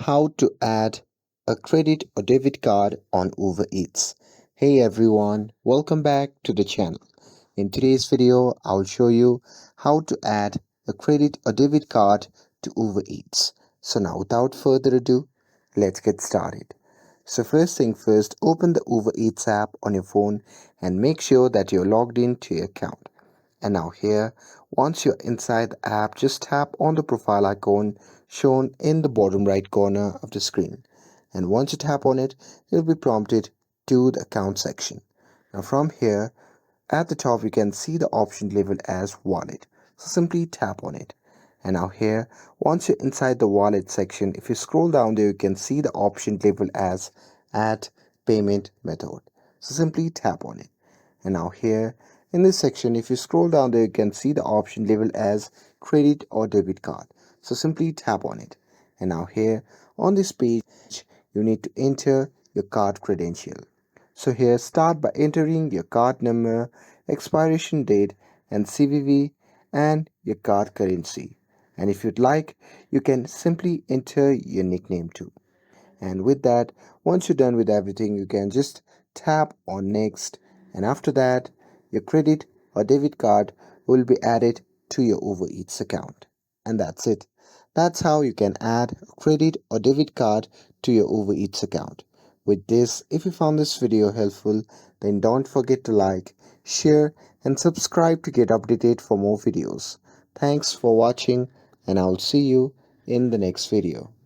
How to add a credit or debit card on Uber Eats. Hey everyone, welcome back to the channel. In today's video, I'll show you how to add a credit or debit card to Uber Eats. So now without further ado, let's get started. So first thing first, open the Uber Eats app on your phone and make sure that you're logged into your account. And now here, once you're inside the app, just tap on the profile icon shown in the bottom right corner of the screen. And once you tap on it, you'll be prompted to the account section. Now from here, at the top you can see the option labeled as wallet. So simply tap on it. And now here, once you're inside the wallet section, if you scroll down there, you can see the option labeled as add payment method. So simply tap on it. And now here in this section, if you scroll down there, you can see the option labeled as credit or debit card. So simply tap on it. And now here on this page, you need to enter your card credential. So here, start by entering your card number, expiration date and CVV and your card currency. And if you'd like, you can simply enter your nickname too. And with that, once you're done with everything, you can just tap on next, and after that your credit or debit card will be added to your Uber Eats account. And that's it. That's how you can add a credit or debit card to your Uber Eats account. With this, if you found this video helpful, then don't forget to like, share and subscribe to get updated for more videos. Thanks for watching, and I'll see you in the next video.